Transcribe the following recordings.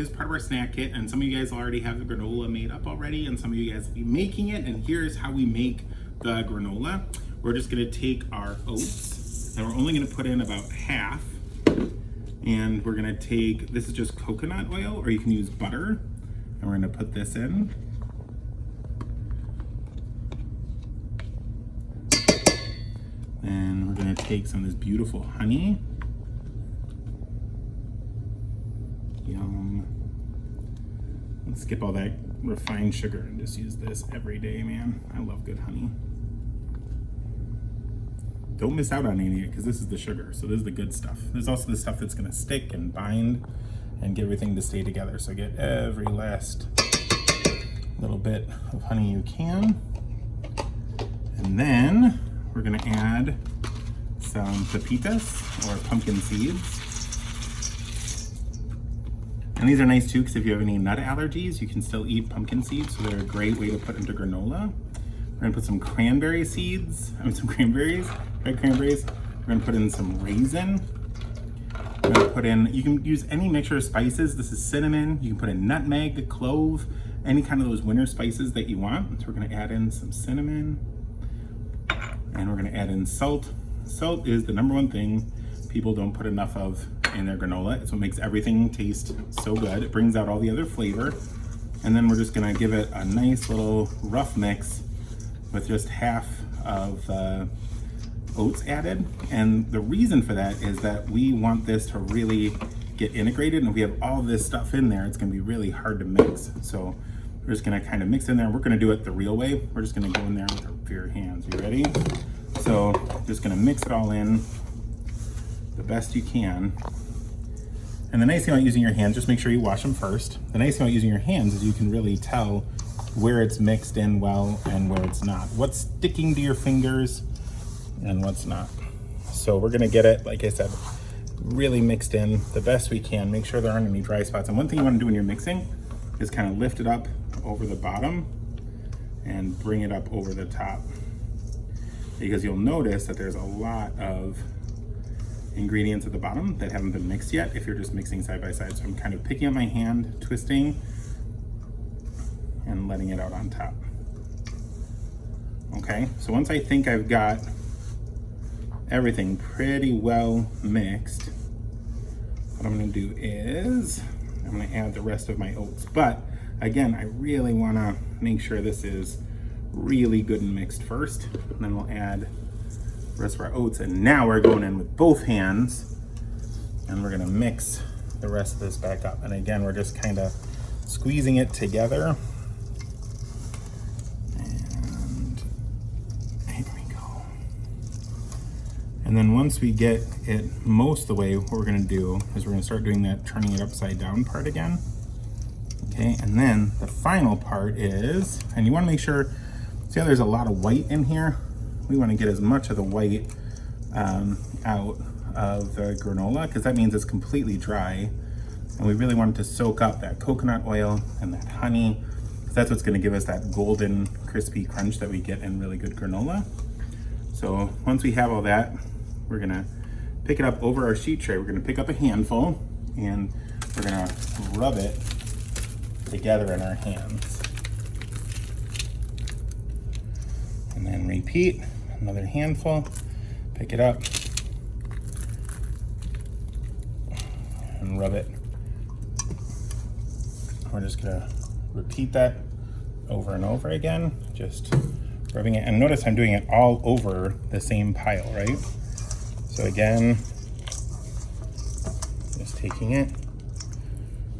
is part of our snack kit, and some of you guys already have the granola made up already, and some of you guys will be making it, and here's how we make the granola. We're just gonna take our oats, and we're only gonna put in about half, and we're gonna take, this is just coconut oil, or you can use butter, and we're gonna put this in. And we're gonna take some of this beautiful honey. Yum. Let's skip all that refined sugar and just use this every day, man. I love good honey. Don't miss out on any of it because this is the sugar. So this is the good stuff. There's also the stuff that's gonna stick and bind and get everything to stay together. So get every last little bit of honey you can. And then we're gonna add some pepitas or pumpkin seeds. And these are nice too, because if you have any nut allergies, you can still eat pumpkin seeds, so they're a great way to put into granola. We're gonna put some cranberry seeds, some cranberries, red cranberries. We're gonna put in some raisin. We're gonna put in, you can use any mixture of spices. This is cinnamon. You can put in nutmeg, clove, any kind of those winter spices that you want. So we're gonna add in some cinnamon, and we're gonna add in salt. Salt is the number one thing people don't put enough of in their granola. It's what makes everything taste so good. It brings out all the other flavor. And then we're just gonna give it a nice little rough mix with just half of oats added. And the reason for that is that we want this to really get integrated, and if we have all this stuff in there, it's gonna be really hard to mix. So we're just gonna kind of mix in there. We're gonna do it the real way. We're just gonna go in there with our bare hands. You ready? So just gonna mix it all in the best you can. And the nice thing about using your hands, just make sure you wash them first. The nice thing about using your hands is you can really tell where it's mixed in well and where it's not. What's sticking to your fingers and what's not. So we're gonna get it, like I said, really mixed in the best we can. Make sure there aren't any dry spots. And one thing you wanna do when you're mixing is kind of lift it up over the bottom and bring it up over the top. Because you'll notice that there's a lot of ingredients at the bottom that haven't been mixed yet if you're just mixing side by side. So I'm kind of picking up my hand, twisting, and letting it out on top. Okay, so once I think I've got everything pretty well mixed, what I'm gonna do is I'm gonna add the rest of my oats. But again, I really wanna make sure this is really good and mixed first, and then we'll add the rest of our oats. And now we're going in with both hands, and we're gonna mix the rest of this back up. And again, we're just kind of squeezing it together. And here we go. And then once we get it most of the way, what we're gonna do is we're gonna start doing that turning it upside down part again. Okay, and then the final part is, and you wanna make sure, see how there's a lot of white in here? We want to get as much of the white out of the granola, because that means it's completely dry. And we really want it to soak up that coconut oil and that honey, because that's what's going to give us that golden crispy crunch that we get in really good granola. So once we have all that, we're going to pick it up over our sheet tray. We're going to pick up a handful, and we're going to rub it together in our hands. And then repeat, another handful, pick it up, and rub it. We're just gonna repeat that over and over again, just rubbing it. And notice I'm doing it all over the same pile, right? So again, just taking it,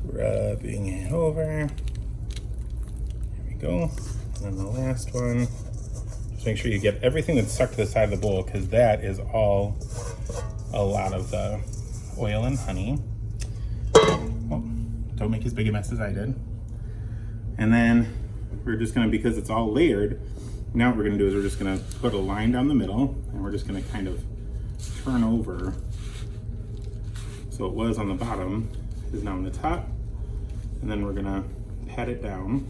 rubbing it over. Here we go. And then the last one. Make sure you get everything that's stuck to the side of the bowl, because that is all a lot of the oil and honey. Oh, don't make as big a mess as I did. And then we're just gonna, because it's all layered, now what we're gonna do is we're just gonna put a line down the middle, and we're just gonna kind of turn over. So it was on the bottom, is now on the top. And then we're gonna pat it down.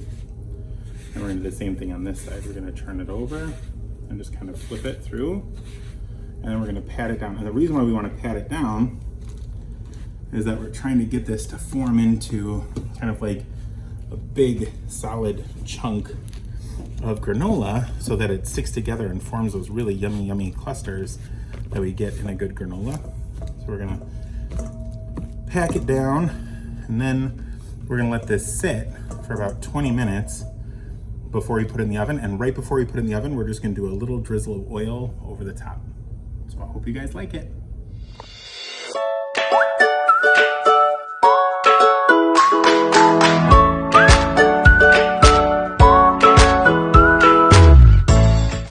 And we're gonna do the same thing on this side. We're gonna turn it over and just kind of flip it through. And then we're gonna pat it down. And the reason why we wanna pat it down is that we're trying to get this to form into kind of like a big solid chunk of granola so that it sticks together and forms those really yummy clusters that we get in a good granola. So we're gonna pack it down, and then we're gonna let this sit for about 20 minutes before we put it in the oven. And right before we put it in the oven, we're just gonna do a little drizzle of oil over the top. So I hope you guys like it.